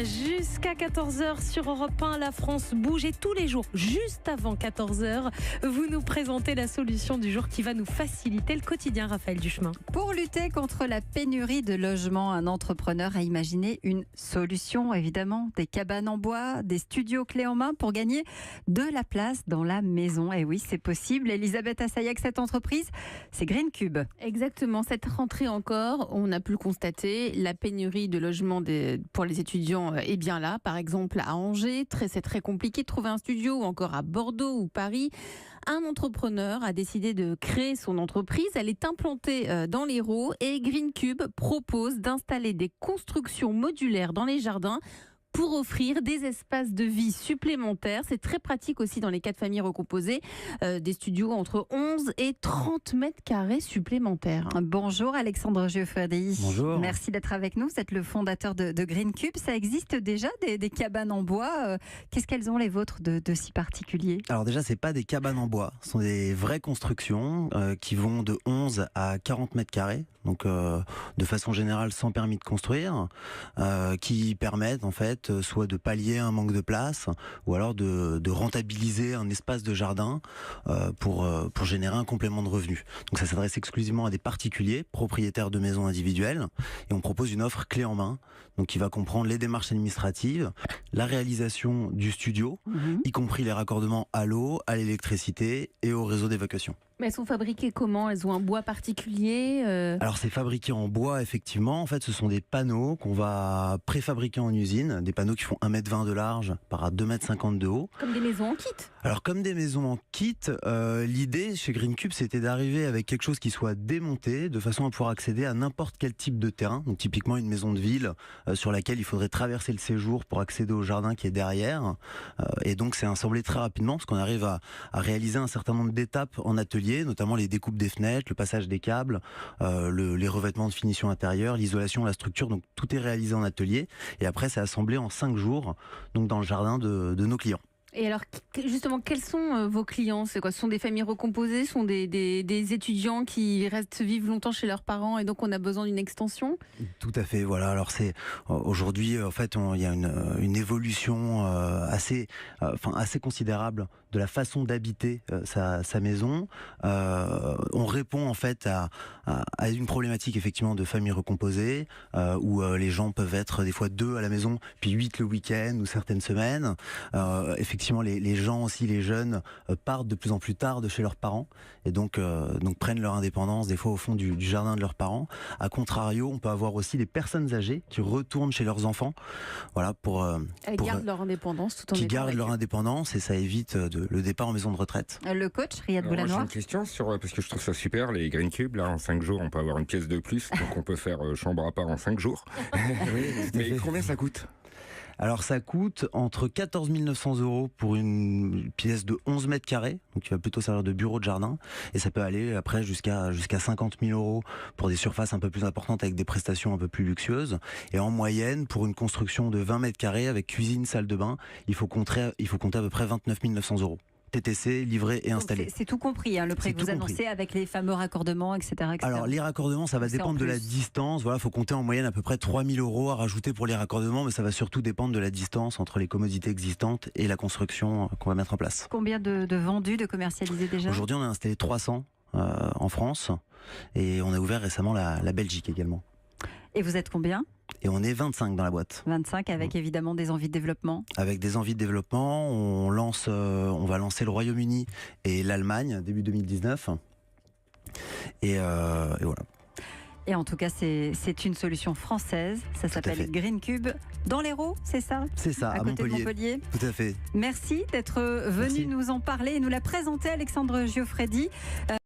Jusqu'à 14h sur Europe 1, la France bouge et tous les jours, juste avant 14h, vous nous présentez la solution du jour qui va nous faciliter le quotidien, Raphaël Duchemin. Pour lutter contre la pénurie de logements, un entrepreneur a imaginé une solution, évidemment, des cabanes en bois, des studios clés en main pour gagner de la place dans la maison. Et oui, c'est possible. Elisabeth Assayag, cette entreprise, c'est Green Cube. Exactement, cette rentrée encore, on a pu le constater, la pénurie de logements pour les étudiants est bien là. Par exemple, à Angers, c'est très compliqué de trouver un studio, ou encore à Bordeaux ou Paris. Un entrepreneur a décidé de créer son entreprise. Elle est implantée dans l'Hérault et Green Cube propose d'installer des constructions modulaires dans les jardins pour offrir des espaces de vie supplémentaires. C'est très pratique aussi dans les cas de famille recomposées. Des studios entre 11 et 30 mètres carrés supplémentaires. Bonjour Alexandre Giuffredi. Bonjour. Merci d'être avec nous. Vous êtes le fondateur de Green Cube. Ça existe déjà des cabanes en bois. Qu'est-ce qu'elles ont les vôtres de si particulier? Alors déjà, c'est pas des cabanes en bois. Ce sont des vraies constructions qui vont de 11 à 40 mètres carrés. Donc de façon générale sans permis de construire, qui permettent en fait soit de pallier un manque de place ou alors de rentabiliser un espace de jardin pour générer un complément de revenus. Donc ça s'adresse exclusivement à des particuliers, propriétaires de maisons individuelles, et on propose une offre clé en main, donc qui va comprendre les démarches administratives, la réalisation du studio, y compris les raccordements à l'eau, à l'électricité et au réseau d'évacuation. Mais elles sont fabriquées comment? Elles ont un bois particulier Alors c'est fabriqué en bois, effectivement. En fait, ce sont des panneaux qu'on va préfabriquer en usine, des panneaux qui font 1,20 m de large par 2,50 m de haut. Comme des maisons en kit? Alors comme des maisons en kit, l'idée chez Green Cube, c'était d'arriver avec quelque chose qui soit démonté de façon à pouvoir accéder à n'importe quel type de terrain. Donc typiquement une maison de ville sur laquelle il faudrait traverser le séjour pour accéder au jardin qui est derrière. Et donc c'est assemblé très rapidement parce qu'on arrive à réaliser un certain nombre d'étapes en atelier, notamment les découpes des fenêtres, le passage des câbles, les revêtements de finition intérieure, l'isolation, la structure. Donc tout est réalisé en atelier et après c'est assemblé en 5 jours donc dans le jardin de nos clients. Et alors, justement, quels sont vos clients? C'est quoi? Ce sont des familles recomposées? Ce sont des étudiants qui restent vivre longtemps chez leurs parents et donc on a besoin d'une extension? Tout à fait, voilà. Alors c'est aujourd'hui, en fait, il y a une évolution assez considérable de la façon d'habiter sa maison. On répond en fait à une problématique effectivement de famille recomposée où les gens peuvent être des fois 2 à la maison, puis 8 le week-end ou certaines semaines. Effectivement, les gens aussi, les jeunes, partent de plus en plus tard de chez leurs parents et donc prennent leur indépendance des fois au fond du jardin de leurs parents. A contrario, on peut avoir aussi des personnes âgées qui retournent chez leurs enfants, voilà, Elles gardent leur indépendance tout en qui étant gardent avec leur eux. indépendance et ça évite le départ en maison de retraite. Le coach, Riyad Alors, moi, j'ai Boulanoir. une question parce que je trouve ça super, les Green Cubes. Là, en 5 jours, on peut avoir une pièce de plus, donc on peut faire chambre à part en 5 jours. Mais combien ça coûte? Alors ça coûte entre 14 900 € pour une pièce de 11 mètres carrés, donc qui va plutôt servir de bureau de jardin, et ça peut aller après jusqu'à 50 000 € pour des surfaces un peu plus importantes avec des prestations un peu plus luxueuses. Et en moyenne, pour une construction de 20 mètres carrés avec cuisine, salle de bain, il faut compter à peu près 29 900 €. TTC, livré et installé. C'est tout compris, le prix C'est que vous tout compris. annoncez avec les fameux raccordements, etc. Alors les raccordements, ça va C'est dépendre en de la plus. distance. Voilà, faut compter en moyenne à peu près 3 000 € à rajouter pour les raccordements, mais ça va surtout dépendre de la distance entre les commodités existantes et la construction qu'on va mettre en place. Combien de vendus, de commercialisés déjà? Aujourd'hui, on a installé 300 en France et on a ouvert récemment la Belgique également. Et vous êtes combien? Et on est 25 dans la boîte. 25 avec évidemment des envies de développement. Avec des envies de développement, on va lancer le Royaume-Uni et l'Allemagne début 2019. Et voilà. Et en tout cas, c'est une solution française. Ça Tout à s'appelle fait. Green Cube dans l'Hérault, c'est ça? C'est ça, à côté Montpellier. de Montpellier. Tout à fait. Merci d'être venu Merci. nous en parler et nous la présenter, Alexandre Giuffredi.